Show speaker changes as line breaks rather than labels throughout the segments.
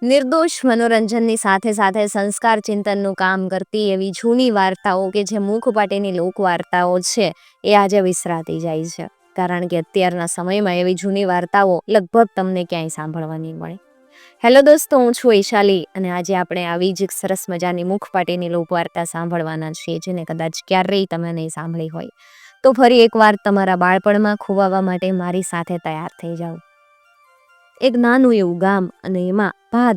નિર્દોષ મનોરંજનની સાથે સાથે સંસ્કાર ચિંતનનું કામ કરતી એવી જૂની વાર્તાઓ કે જે મુખપાટીની લોકવાર્તાઓ છે એ આજે વિસરાતી જાય છે. કારણ કે અત્યારના સમયમાં એવી જૂની વાર્તાઓ લગભગ તમને ક્યાંય સાંભળવા નહીં મળે. હેલો દોસ્તો, હું છું વૈશાલી અને આજે આપણે આવી જ સરસ મજાની મુખપાટીની લોકવાર્તા સાંભળવાના છીએ, જેને કદાચ ક્યારેય તમે નહીં સાંભળી હોય. તો ફરી એકવાર તમારા બાળપણમાં ખોવાવા માટે મારી સાથે તૈયાર થઈ જાઓ. એક નાનું એવું ગામ અને એમાં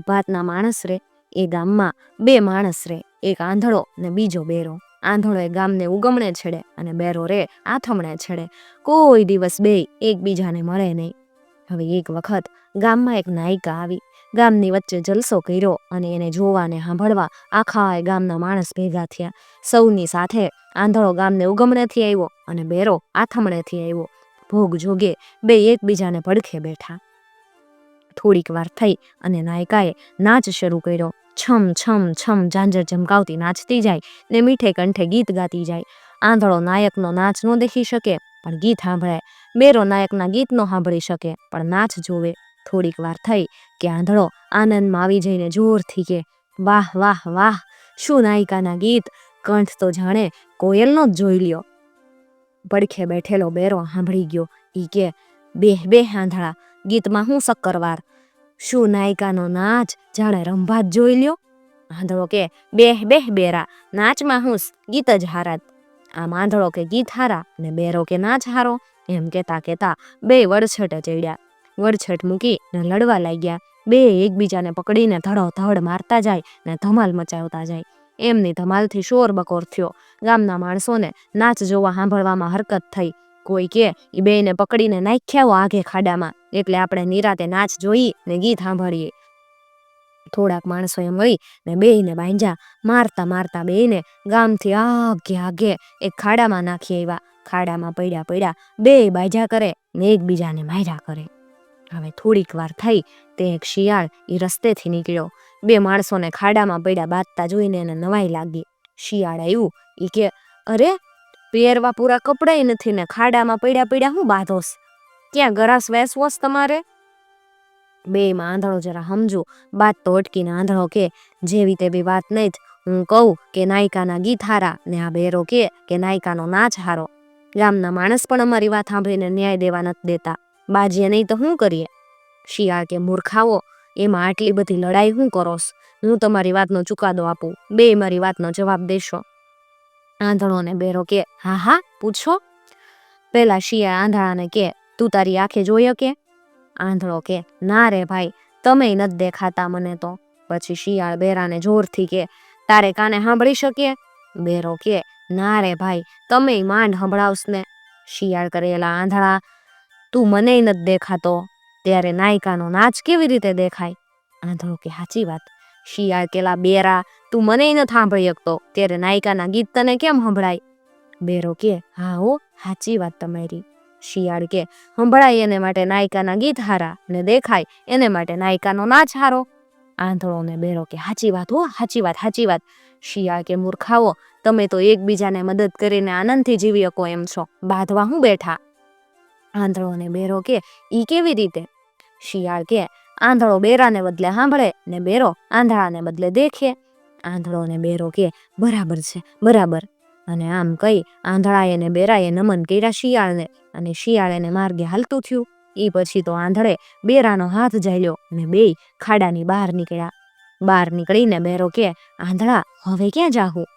ભાતના માણસ રહે. એ ગામમાં બે માણસ રહે, એક આંધળો ને બીજો બેરો. આંધળો એ ગામને ઉગમણે છેડે અને બેરો રે આથમણે છેડે. કોઈ દિવસ બે એકબીજાને મળે નહીં. હવે એક વખત ગામમાં એક નાયિકા આવી. ગામની વચ્ચે જલસો કર્યો અને એને જોવા ને સાંભળવા આખા ગામના માણસ ભેગા થયા. સૌની સાથે આંધળો ગામને ઉગમણેથી આવ્યો અને બેરો આથમણેથી આવ્યો. ભોગ જોગે બે એકબીજાને પડખે બેઠા. થોડીક વાર થઈ અને નાયિકાએ નાચ શરૂ કર્યો. છમ છમ છમ ઝાંઝર ઝમકાવતી નાચતી જાય ને મીઠે કંઠે ગીત ગાતી જાય. આંધળો નાયકનો નાચ ન દેખી શકે પણ ગીત સાંભળે. બેરો નાયકના ગીત ન સાંભળી શકે પણ નાચ જોવે. થોડીક વાર થઈ કે આંધળો આનંદમાં આવી જઈને જોરથી કે, વાહ વાહ વાહ, શું નાયિકાના ગીત! કંઠ તો જાણે કોયલનો જ જોઈ લ્યો. પડખે બેઠેલો બેરો સાંભળી ગયો. ઈ કે, બેહ બેહ આંધળા, ગીતમાં હું શક્કરવાર, શું નાયિકાનો નાચ જાણે રંભાત જોઈ લ્યો. આંધળો કે, બેહ બેહ બેરા, નાચમાં હું ગીત જ હારાત. આમ આંધળો કે ગીત હારા ને બેરો કે નાચ હારો, એમ કેતા કેતા બે વડછટે ચડ્યા. વડછટ મૂકી ને લડવા લાગ્યા. બે એકબીજાને પકડીને ધડો મારતા જાય ને ધમાલ મચાવતા જાય. એમની ધમાલથી શોર બકોર થયો. ગામના માણસોને નાચ જોવા સાંભળવામાં હરકત થઈ. કોઈ કે, એ બેને પકડીને નાખ્યા આઘે ખાડામાં, એટલે આપણે નિરાતે નાચ જોઈ ને ગીત સાંભળીએ. થોડાક માણસોએ મળી ને બેયને બાંધ્યા. મારતા મારતા બેયને ગામથી આગે આગે એક ખાડામાં નાખી આવ્યા. ખાડામાં પડ્યા બે બાજા કરે ને એકબીજાને માર્યા કરે. હવે થોડીક વાર થઈ તે એક શિયાળ એ રસ્તેથી નીકળ્યો. બે માણસોને ખાડામાં પડ્યા બાંધતા જોઈને એને નવાઈ લાગી. શિયાળ આવ્યું. એ કે, અરે, પહેરવા પૂરા કપડાય નથી ને ખાડામાં પડ્યા હું બાંધોસ? ક્યાં ગરાસ વેસવોસ તમારે? બેમાં આંધળો જરા સમજુ બાત તો અટકીને આંધળો કે, જેવી તેવી વાત નહીં, હું કહું કે નાયિકાના ગીત હારા ને આ બેરો કે નાયિકાનો નાચ હારો. ગામના માણસ પણ અમારી વાત સાંભળીને ન્યાય દેવા નથી દેતા. બાજીએ નહીં તો શું કરીએ? શિયાળ કે, મૂર્ખાવો, એમાં આટલી બધી લડાઈ શું કરોસ? હું તમારી વાતનો ચુકાદો આપું, બે મારી વાતનો જવાબ દેશો. આંધળો ને બેરો કે, હા હા, પૂછો. પેલા શિયાળ આંધળાને કે, તું તારી આંખે જોયો કે? આંધળો કે, ના રે ભાઈ, તમે નથી દેખાતા મને તો. પછી શિયાળ બેરાને જોરથી કે, તારે કાને સાંભળી શકીએ? બેરો કે, ના રે ભાઈ, તમે માંડ સંભળાવશ ને. શિયાળ કરેલા, આંધળા, તું મને નથી દેખાતો ત્યારે નાયિકાનો નાચ કેવી રીતે દેખાય? આંધળો કે, સાચી વાત. શિયાળ કેલા, બેરા, તું મને નથી સાંભળી શકતો ત્યારે નાયિકાના ગીત તને કેમ સંભળાય? બેરો કે, હા હો, સાચી વાત તમારી. શિયાળ કે, સંભળાય એને માટે નાયિકાના ગીત હારા ને દેખાય એને માટે નાયિકાનો નાચ હારો. આંધળો ને બેરો કે, સાચી વાત હો, સાચી વાત, સાચી વાત. શિયાળ કે, મૂર્ખાવો, તમે તો એકબીજાને મદદ કરીને આનંદથી જીવી શકો એમ છો, બાંધવા હું બેઠા? આંધળો ને બેરો કે, ઈ કેવી રીતે? શિયાળ કે, આંધળો બેરાને બદલે સાંભળે ને બેરો આંધળાને બદલે દેખે. આંધળો ને બેરો કે, બરાબર છે, બરાબર. અને આમ કઈ આંધળાએ ને બેરાએ નમન કર્યા શિયાળને અને શિયાળ એને માર્ગે હાલતું થયું. એ પછી તો આંધળે બેરાનો હાથ ઝાલ્યો ને બેય ખાડાની બહાર નીકળ્યા. બહાર નીકળીને બેરો કે, આંધળા, હવે ક્યાં જાહું?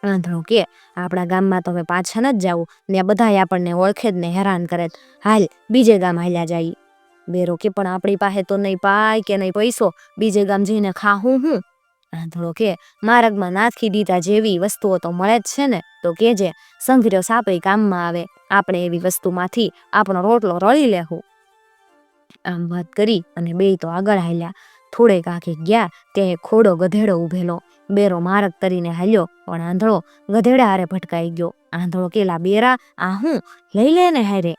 આંધળો કે, આપણા ગામમાં તો હવે પાછા નથી જાવું, ને બધાય આપણને ઓળખે જ ને હેરાન કરે, હાલ બીજે ગામ હાલ્યા જાય. બેરો કે, પણ આપણી પાસે તો નહીં પાય કે નહીં પૈસો, બીજે ગામ જઈને ખાહું હું? આંધળો કે, માર્ગમાં નાખી દીધા જેવી વસ્તુઓ તો મળે જ છે ને, તો કેજે, સંઘર્યો સાપે કામમાં આવે, આપણે એવી વસ્તુમાંથી આપણો રોટલો રળી લેવું. આમ વાત કરી અને બેય તો આગળ હાલ્યા. થોડેક આગે ગયા ત્યાં ખોડો ગધેડો ઉભેલો. બેરો માર્ગ તરીને હાલ્યો પણ આંધળો ગધેડા હારે ભટકાઈ ગયો. આંધળો કેલા, બેરા, આ હું, લઈ લે ને હારે.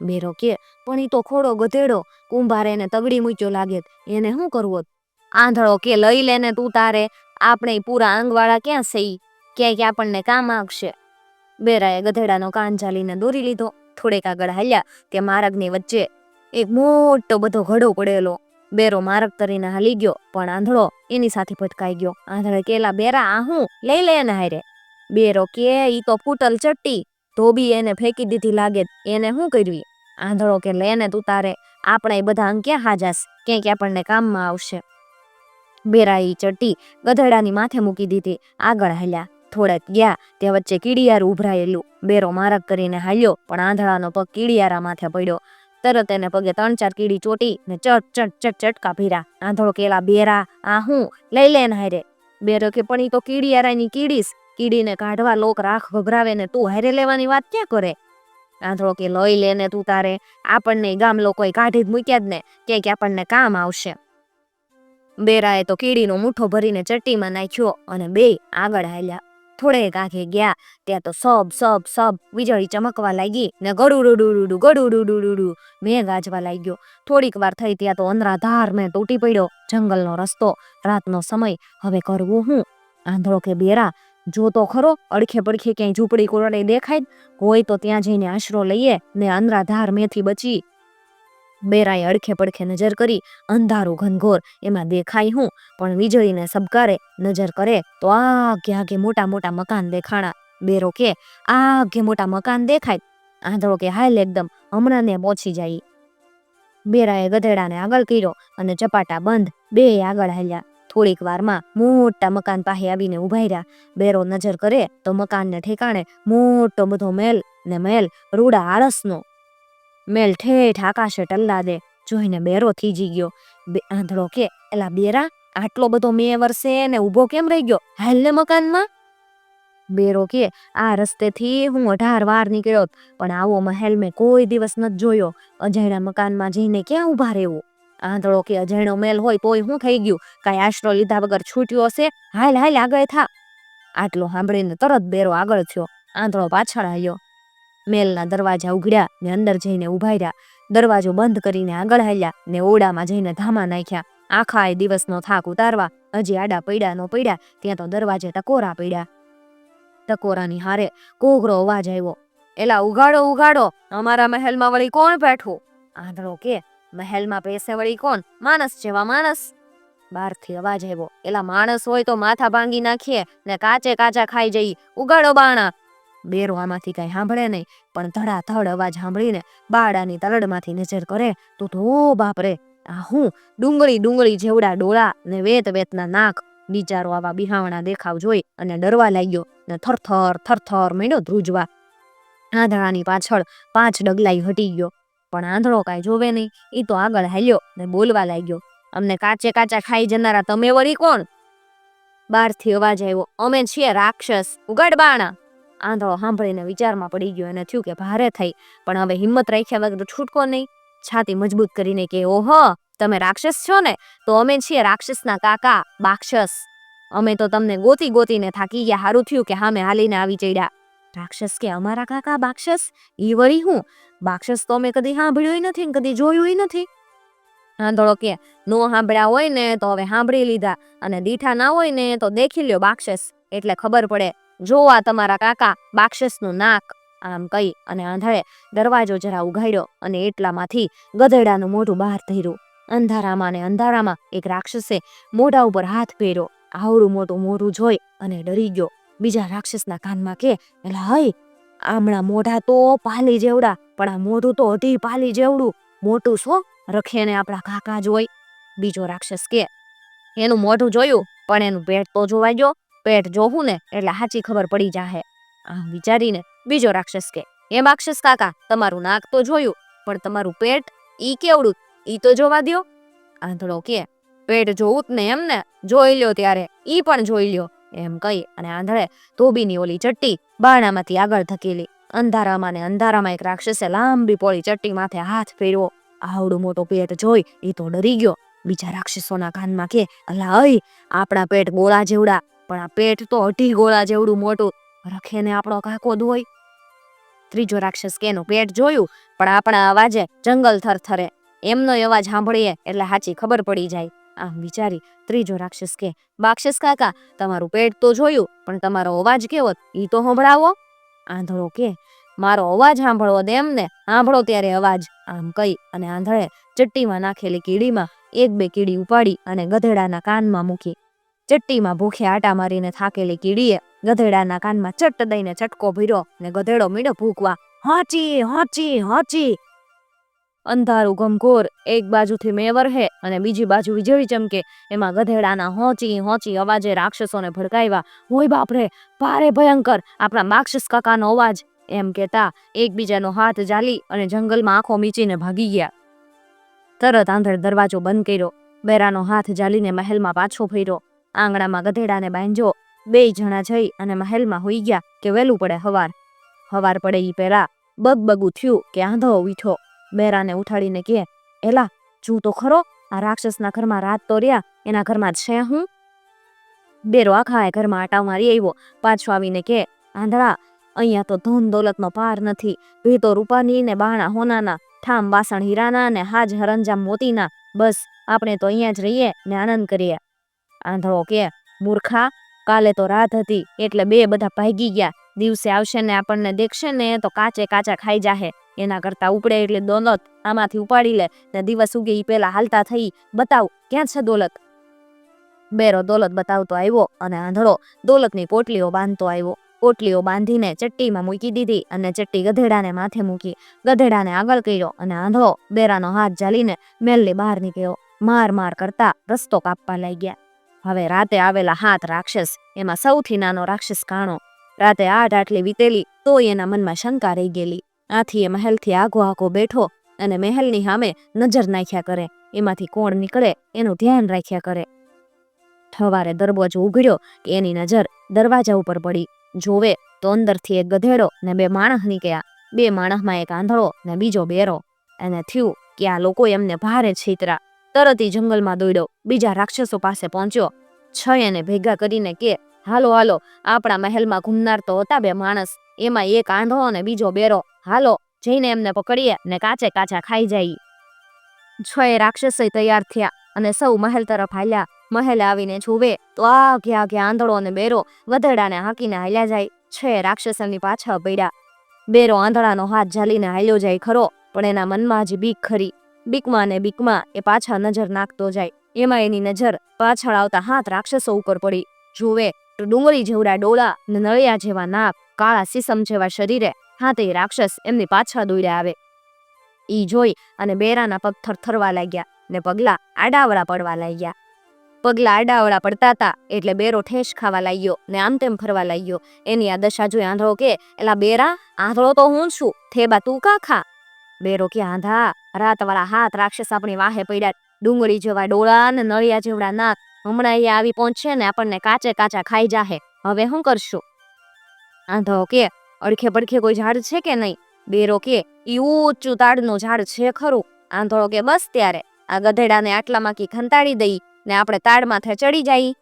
બેરો કે, પણ ઈ તો ખોડો ગધેડો, કુંભારે એને તગડી મૂક્યો લાગે, એને શું કરવો? આંધળો કે, લઈ લેને તું તારે, આપણે પૂરા અંગવાળા ક્યાં સહી, ક્યાંય આપણને કામ આવશે. બેરાએ ગધેડાનો કાન ઝાલીને દોરી લીધો. થોડેક આગળ હાલ્યા ત્યાં માર્ગની વચ્ચે એક મોટો બધો ઘડો પડેલો. બેરો મારક તરીને હાલી ગયો, પણ આંધળો એની સાથે ભટકાઈ ગયો. આંધળે કેલા બેરા આ હું લઈ લે એને હારે. બેરો કે ઈ તો ફૂટલ ચટ્ટી, ધોબી એને ફેંકી દીધી લાગે, એને શું કરવી? આંધળો કે લેને તું તારે, આપણે બધા અંગ ક્યાં હાજાસ, ક્યાંક આપણને કામમાં આવશે. બેરા ઈ ચટ્ટી ગધેડાની માથે મૂકી દીધી, આગળ હાલ્યા. થોડાક ગયા ત્યાં વચ્ચે કીડિયારું ઉભરાયેલું. બેરો મારક કરીને હાલ્યો, પણ આંધળાનો પગ કીડિયારા માથે પડ્યો. તરત એને પગે 3-4 કીડી ચોટી ને ચટ ચટ ચટ ચટકા ભીરા. આંધળો કેલા બેરા આ હું લઈ લે ને હારે. બેરો કે પણ ઈ તો કીડિયારાની કીડીસ, કીડીને કાઢવા લોક રાખ ગભરાવે ને તું હારે લેવાની વાત ક્યાં કરે? આંધળો કે લઈ લે ને તું તારે, આપણને ગામ લોકોએ કાઢી જ મૂક્યા જ ને, ક્યાંક આપણને કામ આવશે. બેરાએ તો કીડીનો મૂઠો ભરીને ચટ્ટીમાં નાખ્યો અને બે આગળ હાલ્યા. થોડેક આગે ગયા ત્યાં તો સબ સબ સબ વીજળી ચમકવા લાગી ને ગડુડુડુડુ ગડુડુડુડુ મેં ગાજવા લાગ્યો. થોડીક વાર થઈ ત્યાં તો અંધરાધાર મેં તૂટી પડ્યો. જંગલનો રસ્તો, રાતનો સમય, હવે કરવું હું? આંધળો કે બેરા જો તો ખરો, અડખે પડખે ક્યાંય ઝૂંપડી કોરડે દેખાય હોય તો ત્યાં જઈને આશરો લઈએ ને અંધરાધાર મેથી બચી. બેરાએ અડખે પડખે નજર કરી, અંધારું ઘનઘોર, એમાં દેખાય હું, પણ વીજળીને સબકારે નજર કરે તો આગે આગે મોટા મોટા મકાન દેખાણા. બેરો કે આગે મોટા મકાન દેખાય. આંધળો કે હાલ એકદમ હમણાં ને પહોંચી જાય. બેરાએ ગધેડાને આગળ કર્યો અને ચપાટા બંધ બે આગળ હાલ્યા. થોડીક વારમાં મોટા મકાન પાસે આવીને ઉભા રહ્યા. બેરો નજર કરે તો મકાનને ઠેકાણે મોટો બધો મેલ ને મેલ રૂડા આળસનો. મેલ ઠેઠ આકાશે ટલ્લાદે. જોઈને બેરો થીજી ગયો. આંધળો કે એલા બેરા આટલો બધો મેં વર્ષે ને ઊભો કેમ રહી ગયો, હાલ ને મકાનમાં. બેરો કે આ રસ્તેથી હું 18 વાર નીકળ્યો, પણ આવો મહેલ મેં કોઈ દિવસ નથી જોયો. અજાણ્યા મકાનમાં જઈને ક્યાં ઊભા રહેવું? આંધળો કે અજાણ્યો મેલ હોય તોય શું થઈ ગયું, કાંઈ આશરો લીધા વગર છૂટ્યો હશે, હાલ હાલ આગળ થા. આટલો સાંભળીને તરત બેરો આગળ થયો. આંધળો પાછળ આવ્યો. મેલના દરવાજા ઉઘડ્યા ને અંદર જઈને ઉભા રહ્યા. દરવાજો બંધ કરીને આગળ હાલ્યા ને ઓરડામાં જઈને ધામા નાખ્યા. આખા દિવસનો થાક ઉતારવા હજી આડા પડ્યા ન પડ્યા ત્યાં તો દરવાજે ટકોરા પડ્યા. ટકોરાની હારે કોગરો અવાજ આવ્યો, એલા ઉગાડો ઉગાડો, અમારા મહેલમાં વળી કોણ બેઠું? આંધળો કે મહેલમાં પેસે વળી કોણ, માણસ જેવા માણસ. બહારથી અવાજ આવ્યો, એલા માણસ હોય તો માથા ભાંગી નાખીએ ને કાચે કાચા ખાઈ જઈ, ઉગાડો બાણા. બેરો આમાંથી કઈ સાંભળે નહીં, પણ ધડાધડ અવાજ સાંભળીને બાડાની તરડમાંથી નજર કરે તો બાપરે, આ હું ડુંગળી ડુંગળી જેવડા ડોળા ને વેત વેતના નાક. બિચારો આવા બિહાવણા દેખાવ જોઈ અને ડરવા લાગ્યો ને થરથર થરથર માંડ્યો ધ્રુજવા. આંધળાની પાછળ 5 ડગલાઈ હટી ગયો, પણ આંધળો કાંઈ જોવે નહીં. એ તો આગળ હાલ્યો ને બોલવા લાગ્યો, અમને કાચે કાચા ખાઈ જનારા તમે વળી કોણ? બહારથી અવાજ આવ્યો, અમે છીએ રાક્ષસ, ઉગાડ બાણા. આંધળો સાંભળીને વિચારમાં પડી ગયો. એને થયું કે ભારે થઈ, પણ હવે હિંમત રાખ્યા વગર છૂટકો નહીં. છાતી મજબૂત કરીને કે ઓહો, તમે રાક્ષસ છો ને, તો અમે છીએ રાક્ષસના કાકા બાક્ષસ. અમે તો તમને ગોતી ગોતીને થાકી ગયા, હારું થયું કે સામે હાલીને આવી ચડ્યા. રાક્ષસ કે અમારા કાકા બાક્ષસ? ઈ વળી હું? બાક્ષસ તો અમે કદી સાંભળ્યું નથી, કદી જોયું નથી. આંધળો કે નો સાંભળ્યા હોય ને તો હવે સાંભળી લીધા, અને દીઠા ના હોય ને તો દેખી લ્યો બાક્ષસ, એટલે ખબર પડે. જોવા તમારા કાકા બાક્ષસનું નાક. આમ કહી અને આંધળે દરવાજો જરા ઉઘાડ્યો અને એટલામાંથી ગધેડાનું મોઢું બહાર ધર્યું. અંધારામાં ને અંધારામાં એક રાક્ષસે મોઢા ઉપર હાથ ફેર્યો. આવડું મોટું મોઢું જોઈ અને ડરી ગયો. બીજા રાક્ષસના કાનમાં કે એલા હઈ, આમણા મોઢા તો પાલી જેવડા, પણ આ મોઢું તો અઢી પાલી જેવડું મોટું છો, રખેને આપણા કાકા જોઈ. બીજો રાક્ષસ કે એનું મોઢું જોયું, પણ એનું પેટ તો જોવા ગયો, પેટ જોવું ને એટલે સાચી ખબર પડી જાહે. આમ વિચારીને બીજો રાક્ષસ કે એ રાક્ષસ કાકા, તમારું નાક તો જોયું, પણ તમારું પેટ ઈ કેવડું, ઈ તો જોવા દ્યો. આંધળો કે પેટ જોવું જ ને, એમ ને, જોઈ લ્યો ત્યારે, ઈ પણ જોઈ લ્યો. એમ કહી અને આંધળે ધોબીની ઓલી ચટ્ટી બારણામાંથી આગળ ધકેલી. અંધારામાં ને અંધારામાં એક રાક્ષસે લાંબી પોળી ચટ્ટી માથે હાથ ફેરવો. આવડું મોટો પેટ જોઈ એ તો ડરી ગયો. બીજા રાક્ષસોના કાનમાં કે અલા અય, આપણા પેટ ગોળા જેવડા, પણ આ પેટ તો અઢી ગોળા જેવડું મોટું, રખેને આપણો કાકો દોય. ત્રીજો રાક્ષસ કે એનું પેટ જોયું, પણ આપણા અવાજે જંગલ થરથરે, એમનો અવાજ સાંભળીએ એટલે સાચી ખબર પડી જાય. આમ વિચારી ત્રીજો રાક્ષસ કે બાક્ષસ કાકા, તમારું પેટ તો જોયું, પણ તમારો અવાજ કેવો ઈ તો સંભળાવો. આંધળો કે મારો અવાજ સાંભળવો દે, એમને સાંભળો ત્યારે અવાજ. આમ કહી અને આંધળે ચટ્ટીમાં નાખેલી કીડીમાં એક બે કીડી ઉપાડી અને ગધેડાના કાનમાં મૂકી. ચટ્ટીમાં ભૂખે આટા મારીને થાકેલી કીડીએ ગધેડાના કાનમાં ચટ્ટ દઈને ચટકો ભર્યો ને ગધેડો મીડો ભૂકવા, હાચી હાચી હાચી. અંધારું ઘમઘોર, એક બાજુથી મેં વરહે અને બીજી બાજુ વીજળી ચમકે. એમાં ગધેડાના હોંચી હોંચી અવાજે રાક્ષસોને ભડકાવ્યા. હોય બાપરે, ભારે ભયંકર, આપણા રાક્ષસ કાકાનો અવાજ, એમ કહેતા એકબીજાનો હાથ ઝાલી અને જંગલમાં આંખો મીચીને ભાગી ગયા. તરત આંધળ દરવાજો બંધ કર્યો. બેરાનો હાથ ઝાલીને મહેલમાં પાછો ફર્યો. આંગણામાં ગધેડાને બાંધ્યો. 2 જણા જઈ અને મહેલમાં હોઈ ગયા કે વહેલું પડે હવાર. હવાર પડે ઈ પહેલા બગબગું થયું કે આંધળો ઉઠ્યો. બેરાને ઉઠાડીને કે, એલા જું તો ખરો, આ રાક્ષસના ઘરમાં રાત તો રહ્યા, એના ઘરમાં જ છે હું? બેરો આખા ઘરમાં આટા મારી આવ્યો. પાછો આવીને કે, આંધળા, અહીંયા તો ધન દોલતનો પાર નથી. ભીતો રૂપાની ને બાણા હોનાના, ઠામ વાસણ હીરાના ને હાજ હરંજામ મોતીના. બસ આપણે તો અહીંયા જ રહીએ ને આનંદ કરીએ. આંધળો કે, મૂર્ખા, કાલે તો રાત હતી એટલે બધા ભાગી ગયા. દિવસે આવશે ને આપણને દેખશે ને તો કાચે કાચા ખાઈ જાહે. એના કરતા ઉપડે એટલે દોલત આમાંથી ઉપાડી લે ને દિવસ ઉગે ઈ પેલા હાલતા થઈ. બતાવ ક્યાં છે દોલત? બેરો દોલત બતાવતો આવ્યો અને આંધળો દોલતની પોટલીઓ બાંધતો આવ્યો. પોટલીઓ બાંધીને ચટ્ટીમાં મૂકી દીધી અને ચટ્ટી ગધેડાને માથે મૂકી. ગધેડાને આગળ કર્યો અને આંધળો બેરાનો હાથ ઝાલીને મહેલની બહાર નીકળ્યો. માર માર કરતા રસ્તો કાપવા લાગ્યા. હવે રાતે આવેલા 7 રાક્ષસ, એમાં સૌથી નાનો રાક્ષસ કાણો. રાતે 8 આટલી વીતેલી તોય એના મનમાં શંકા રહી ગયેલી. આથી એ મહેલથી આગો આગો બેઠો અને મહેલની સામે નજર નાખ્યા કરે. એમાંથી કોણ નીકળે એનું ધ્યાન રાખ્યા કરે. સવારે દરવાજો ઉઘડ્યો કે એની નજર દરવાજા ઉપર પડી. જોવે તો અંદરથી એક ગધેડો ને 2 માણસ નીકળ્યા. 2 માણસમાં એક આંધળો ને બીજો બેરો. એને થયું કે આ લોકો એમને ભારે છેતરા. તરત જંગલમાં દોડ્યો, બીજા રાક્ષસો પાસે પહોંચ્યો. 6 એને ભેગા કરીને કે, હાલો હાલો, આપણા મહેલમાં ઘૂમનાર તો હતા 2 માણસ, એમાં એક આંધળો ને બીજો બેરો. હાલો જઈને એમને પકડીએ ને કાચે કાચા ખાઈ જાય. 6 રાક્ષસો તૈયાર થયા અને સૌ મહેલ તરફ હાલ્યા. મહેલે આવીને જોવે તો આગે આંધળો ને બેરો ગધેડાને હાંકીને હાલ્યા જાય. 6 રાક્ષસોની પાછળ પડ્યા. બેરો આંધળાનો હાથ ઝાલીને હાલ્યો જાય ખરો, પણ એના મનમાં હજી બીક ખરી. બીકમાં ને બીકમાં એ પાછા નજર નાખતો જાય. એમાં એની નજર પાછળ આવતા 7 રાક્ષસો ઉપર પડી. જોવે તો ડુંગળી જેવડા ડોળા ને નળિયા જેવા નાક, કાળા સીસમ જેવા શરીરે 7 રાક્ષસ એમની પાછળ દોડ્યા આવે. ઈ જોઈ અને બેરાના પગ થરથરવા લાગ્યા ને પગલા આડાવડા પડવા લાગ્યા. પગલા આડાવડા પડતા હતા એટલે બેરો ઠેસ ખાવા લાગ્યો ને આમ તેમ ફરવા લાગ્યો. એની આ દશા જોઈ આંધળો કે, એલા બેરા, આંધળો તો હું છું, થેબા તું કા ખા? બેરો કે, આંધા, રાતવાળા 7 રાક્ષસ આપણી વાહે પડ્યા, ડુંગળી જેવા ડોળા ને નળિયા જેવડા નાક, હમણાં અહીંયા આવી પહોંચશે ને આપણને કાચે કાચા ખાઈ જાહે. હવે શું કરશું? આંધળો કે, અડખે પડખે કોઈ ઝાડ છે કે નહીં? બેરો કે, ઈ ઊંચું તાડનું ઝાડ છે ખરું. આંધળો કે, બસ ત્યારે આ ગધેડાને આટલામાંથી ખંતાડી દઈ ને આપણે તાડ માથે ચડી જાય.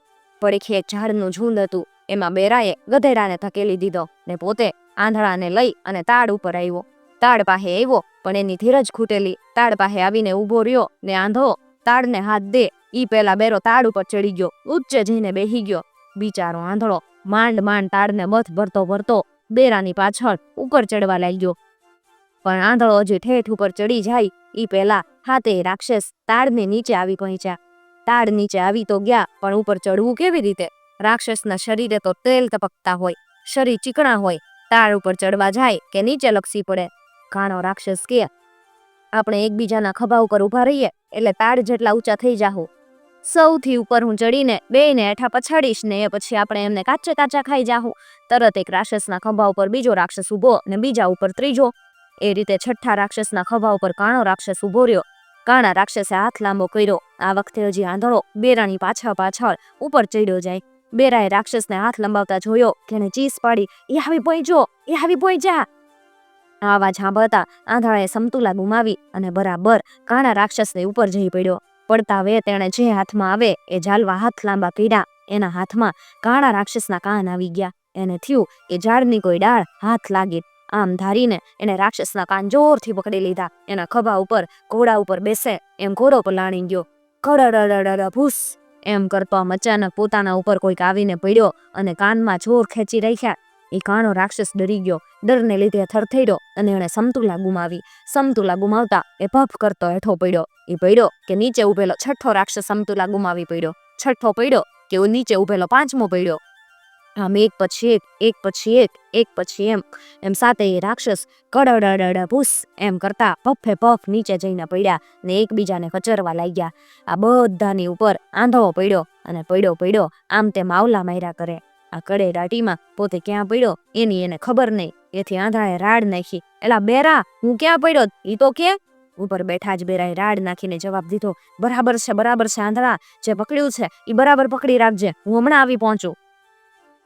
પડખે એક ઝાડનું ઝુંડ હતું. એમાં બેરાએ ગધેડાને ધકેલી દીધો ને પોતે આંધળાને લઈ અને તાડ ઉપર આવ્યો. તાડ પાસે આવ્યો પણ એની ધીરજ ખૂટેલી. તાડ પાસે આવીને ઊભો રહ્યો ને આંધળો તાડને હાથ દે ઈ પેલા બેરો તાડ ઉપર ચડી ગયો, ઉચ્ચે જઈને બેહી ગયો. બિચારો આંધળો માંડ માંડ તાડને બથ ભરતો ભરતો બેરાની પાછળ ઉપર ચડવા લાગ્યો. પણ આંધળો હજી ઠેઠ ઉપર ચડી જાય ઈ પેલા 7 રાક્ષસ તાડને નીચે આવી પહોંચ્યા. તાડ નીચે આવી તો ગયા, પણ ઉપર ચડવું કેવી રીતે? રાક્ષસના શરીરે તો તેલ તપકતા હોય, શરીર ચીકણા હોય. તાડ ઉપર ચડવા જાય કે નીચે લપસી પડે. કાણો રાક્ષસ કે, આપણે એકબીજાના ખભા ઉપર ઉભા રહીએ એટલે તાડ જેટલા ઊંચા થઈ જાહું. સૌથી ઉપર હું ચડીને બેયને હેઠા પછાડીશ ને એ પછી આપણે એમને કાચે કાચા ખાઈ જાહું. તરત એક રાક્ષસના ખભા ઉપર બીજો રાક્ષસ ઊભો ને બીજા ઉપર ત્રીજો. એ રીતે 6થા રાક્ષસના ખભા ઉપર કાણો રાક્ષસ ઊભો રહ્યો. કાણા રાક્ષસે હાથ લાંબો કર્યો. આ વખતે હજી આંધળો બેરાની પાછળ ઉપર ચડ્યો જાય. બેરાએ રાક્ષસને હાથ લંબાવતા જોયો કે એને ચીસ પાડી, એ આવી પહોંચો, એ આવી પહોંચ્યા. આ અવાજ સાંભળતા આંધળાએ સમતુલા ગુમાવી અને બરાબર કાણા રાક્ષસને ઉપર જઈ પડ્યો. પડતા વે તેણે જે હાથમાં આવે એ ઝાલવા હાથ લાંબા કર્યા. એના હાથમાં કાણા રાક્ષસના કાન આવી ગયા. એને થયું કે ઝાડની કોઈ ડાળ હાથ લાગે. આમ ધારીને એને રાક્ષસના કાન જોરથી પકડી લીધા. એના ખભા ઉપર ઘોડા ઉપર બેસે એમ ઘોડો પલાણી ગયો. કડડડડ ભૂસ એમ કરતો આમ અચાનક પોતાના ઉપર કોઈક આવીને પડ્યો અને કાનમાં જોર ખેંચી રાખ્યા. એ કાણો રાક્ષસ ડરી ગયો. ડરને લીધે થરથડ્યો અને એણે સમતુલા ગુમાવી. સમતુલા ગુમાવતા એ ભફ કરતો હેઠો પડ્યો. એ પડ્યો કે નીચે ઉભેલો છઠ્ઠો રાક્ષસ સમતુલા ગુમાવી પડ્યો. છઠ્ઠો પડ્યો કે નીચે ઉભેલો પાંચમો પડ્યો. આમ એક પછી એક પછી એમ સાતેય રાક્ષસ કડડ ભૂસ એમ કરતા ભફે ભફ નીચે જઈને પડ્યા ને એકબીજાને કચરવા લાગ્યા. આ બધાની ઉપર આંધળો પડ્યો અને પડ્યો આમ તે માવલા માર્યા કરે. આ કડે દાટીમાં પોતે ક્યાં પડ્યો એની એને ખબર નહીં. એથી આંધળાએ રાડ નાખી, એલા બેરા હું ક્યાં પડ્યો ઈ તો કે. ઉપર બેઠા જ બેરાએ રાડ નાખીને જવાબ દીધો, બરાબર છે આંધળા, જે પકડ્યું છે એ બરાબર પકડી રાખજે, હું હમણાં આવી પહોંચું.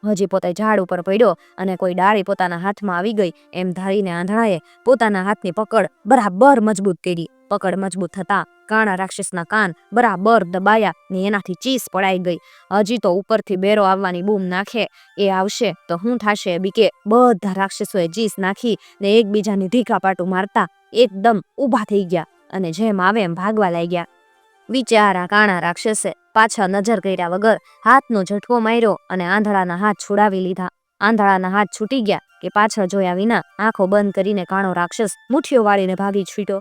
હજી પોતે ઝાડ ઉપર પડ્યો અને કોઈ ડાળી પોતાના હાથમાં આવી ગઈ એમ ધારીને આંધળાએ પોતાના હાથની પકડ બરાબર મજબૂત કરી. પકડ મજબૂત થતા કાણા રાક્ષસના કાન બરાબર દબાયા ને એનાથી ચીસ પડાઈ ગઈ. હજી તો ઉપરથી બેરો આવવાની બૂમ નાખે, એ આવશે તો શું થશે બીકે. બધા રાક્ષસોએ ચીસ નાખી ને એકબીજાની ઢીકા પાટું મારતા એકદમ ઊભા થઈ ગયા અને જેમ આવે એમ ભાગવા લાગ્યા. વિચારા કાણા રાક્ષસે પાછા નજર કર્યા વગર હાથનો ઝટકો માર્યો અને આંધળાના હાથ છોડાવી લીધા. આંધળાના હાથ છૂટી ગયા કે પાછળ જોયા વિના આંખો બંધ કરીને કાણો રાક્ષસ મુઠ્ઠીઓ વાળીને ભાગી છૂટ્યો.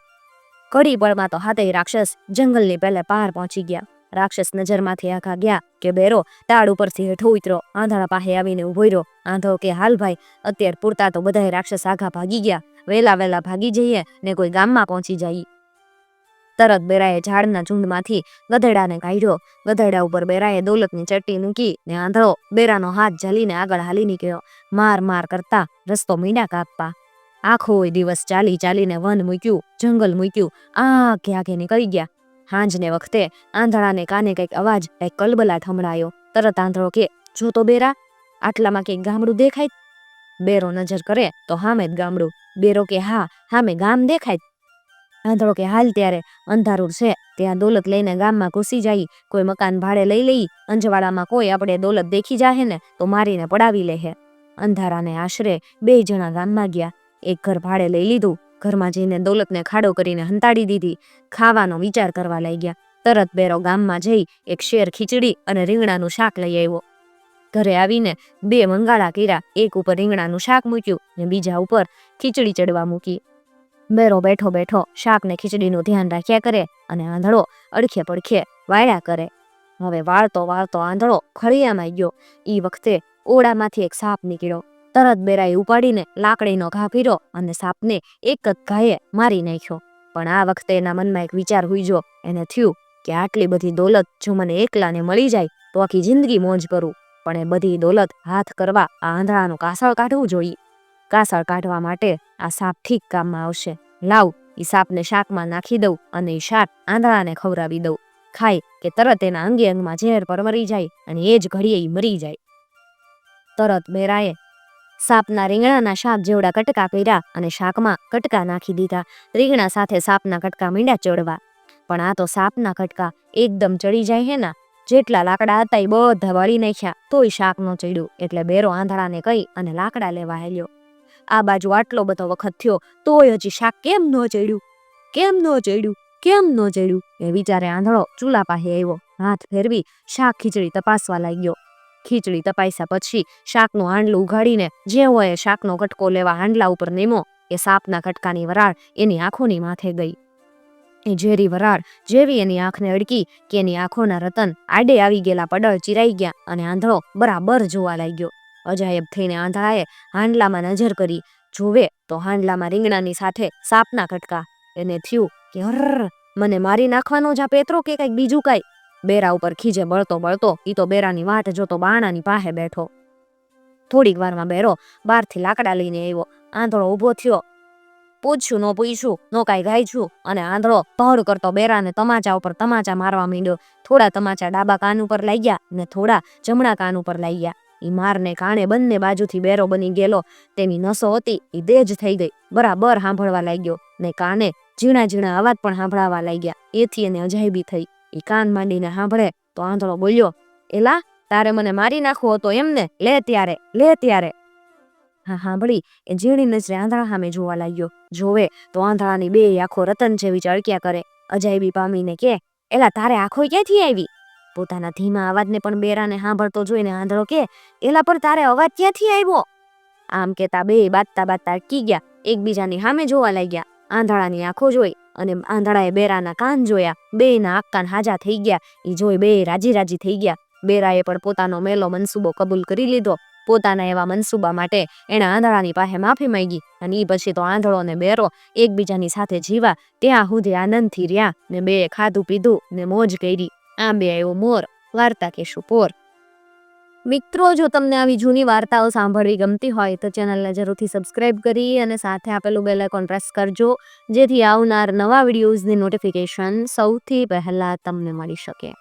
કડી પળમાં તો હાથેય રાક્ષસ જંગલની પહેલે પાર પહોંચી ગયા. રાક્ષસ નજરમાંથી આખા ગયા કે બેરો તાડ ઉપરથી હેઠો ઉતરો આંધળા પાસે આવીને ઉભો રહ્યો. આંધળો કે હાલ ભાઈ, અત્યારે પૂરતા તો બધાય રાક્ષસ આઘા ભાગી ગયા, વેલા ભાગી જઈએ ને કોઈ ગામમાં પહોંચી જઈએ. તરત બેરાએ ઝાડના ઝુંડમાંથી ગધેડાને કાઢ્યો. ગધેડા ઉપર બેરાએ દોલતની ચટ્ટી મૂકી ને આંધળો બેરાનો હાથ ઝાલીને આગળ હાલી નીકળ્યો. માર કરતા રસ્તો મીંડા કાપવા. આખો દિવસ ચાલીને વન મૂક્યું, જંગલ મૂક્યું, આગે નીકળી ગયા. હાંજને વખતે આંધળાને કાને કંઈક અવાજ, કંઈક કલબલાટ સંભળાયો. તરત આંધળો કે જો તો બેરા, આટલામાં કંઈક ગામડું દેખાય. બેરો નજર કરે તો હામે જ ગામડું. બેરો કે હા હામે ગામ દેખાય. આંધળો કે હાલ ત્યારે અંધારું છે, ત્યાં દોલત લઈને ગામમાં ઘૂસી જાય, કોઈ મકાન ભાડે લઈ લઈ, અંજવાડામાં કોઈ આપણે દોલત દેખી જાહે ને તો મારીને પડાવી લેહે. અંધારાને આશરે 2 જણા ગામમાં ગયા. એક ઘર ભાડે લઈ લીધું. ઘરમાં જઈને દોલતને ખાડો કરીને હંતાડી દીધી. ખાવાનો વિચાર કરવા લાગ્યા. તરત બેરો ગામમાં જઈ એક શેર ખીચડી અને રીંગણાનું શાક લઈ આવ્યો. ઘરે આવીને 2 મંગાળા કર્યા. એક ઉપર રીંગણાનું શાક મૂક્યું ને બીજા ઉપર ખીચડી ચડવા મૂકી. બેરો બેઠો શાક ને ખીચડીનું ધ્યાન રાખ્યા કરે અને આંધળો અડખે પડખે વાળ્યા કરે. હવે વાળતો આંધળો ખળિયામાં ગયો. ઈ વખતે ઓળામાંથી એક સાપ નીકળ્યો. તરત બેરાએ ઉપાડીને લાકડીનો ઘા પીર્યો અને સાપને એક જ ઘાએ મારી નાખ્યો. પણ આ વખતે એના મનમાં એક વિચાર હુઈજો. એને થયું કે આટલી બધી દોલત જો મને એકલાને મળી જાય તો આખી જિંદગી મોજ કરું, પણ એ બધી દોલત હાથ કરવા આ આંધળાનું કાસળ કાઢવું જોઈએ. કાસળ કાઢવા માટે આ સાપ ઠીક કામમાં આવશે. લાવ ઈ સાપને શાકમાં નાખી દઉં અને ઈ શાક આંધળાને ખવડાવી દઉં. ખાય કે તરત એના અંગે અંગમાં ઝેર પરવરી જાય અને એ જ ઘડીએ ઈ મરી જાય. તરત બેરાએ સાપના રીંગણાના શાક જેવડા કટકા કર્યા અને શાકમાં કટકા નાખી દીધા. રીંગણા સાથે સાપના કટકા મીંડા ચડવા. પણ આ તો સાપના કટકા એકદમ ચડી જાય હે ને. જેટલા લાકડા હતા એ બધા વાળી નાખ્યા તોય શાક ન ચડ્યું. એટલે બેરો આંધળાને કહી અને લાકડા લેવા હેલ્યો. આ બાજુ આટલો બધો વખત થયો તોય હજી શાક કેમ ન ચડ્યું એ વિચારે આંધળો ચૂલા પાસે આવ્યો. હાથ ફેરવી શાક ખીચડી તપાસવા લાગ્યો. ખીચડી તપાસ્યા પછી શાકનું હાંડલું ઉઘાડીને જે હોય શાકનો કટકો લેવા હાંડલા ઉપર નેમો. એ સાપના કટકાની વરાળ એની આંખોની માથે ગઈ. એ ઝેરી વરાળ જેવી એની આંખને અડકી કે એની આંખોના રતન આડે આવી ગયેલા પડળ ચીરાઈ ગયા અને આંધળો બરાબર જોવા લાગ્યો. અજાયબ થઈને આંધળાએ હાંડલામાં નજર કરી. જોવે તો હાંડલામાં રીંગણાની સાથે સાપના કટકા. એને થયું કે હર્ર, મને મારી નાખવાનો જ આ પેતરો કે કંઈક બીજું કાંઈ. બેરા ઉપર ખીજે બળતો ઈ તો બેરાની વાટ જોતો બાણાની પાસે બેઠો. થોડીક વારમાં બેરો બહારથી લાકડા લઈને આવ્યો. આંધળો ઊભો થયો. પૂછ્યું ન પૂછ્યું નો કાંઈ ગાયછું અને આંધળો પહડ કરતો બેરાને તમાચા ઉપર તમાચા મારવા માંડ્યો. થોડા તમાચા ડાબા કાન ઉપર લાગ્યા ને થોડા જમણા કાન ઉપર લાગ્યા. ઈ મારને કાણે બંને બાજુથી બેરો બની ગયેલો. તેની નસો હતી એ દેજ થઈ ગઈ. બરાબર સાંભળવા લાગ્યો ને કાને ઝીણા અવાજ પણ સાંભળવા લાગ્યા. એથી એને અજાયબી થઈ. એ કાન માંડીને સાંભળે તો આંધળો બોલ્યો, એલા તારે મને મારી નાખવો હતો એમને? લે ત્યારે. હા સાંભળી એ ઝીણી નજરે આંધળા સામે જોવા લાગ્યો. જોવે તો આંધળાની 2 આંખો રતન જેવી ચળક્યા કરે. અજાયબી પામીને કે, એલા તારે આંખો ક્યાંથી આવી? પોતાના ધીમા અવાજને પણ બેરાને સાંભળતો જોઈને આંધળો કે, એલા પર તારે અવાજ ક્યાંથી આવ્યો? આમ કહેતા બે બાતતા બાતતા અટકી ગયા, એકબીજાની સામે જોવા લાગ્યા. આંધળાની આંખો જોઈ અને આંધળાએ બેરાના કાન જોયા. બેયના આંખ કાન હાજા થઈ ગયા. એ જોઈ બે રાજી રાજી થઈ ગયા. બેરાએ પણ પોતાનો મેલો મનસૂબો કબૂલ કરી લીધો. પોતાના એવા મનસૂબા માટે એણે આંધળાની પાસે માફી માંગી અને એ પછી તો આંધળો ને બેરો એકબીજાની સાથે જીવા ત્યાં સુધી આનંદથી રહ્યા ને બે ખાધું પીધું ને મોજ કરી. આંબે આવ્યો મોર, વાર્તા કહેશું પોર. મિત્રો, જો તમને આવી જૂની વાર્તાઓ સાંભળવી ગમતી હોય તો ચેનલને જરૂરથી સબસ્ક્રાઇબ કરી અને સાથે આપેલું બેલ આઇકોન પ્રેસ કરજો, જેથી આવનાર નવા વિડીયોઝની નોટિફિકેશન સૌથી પહેલાં તમને મળી શકે.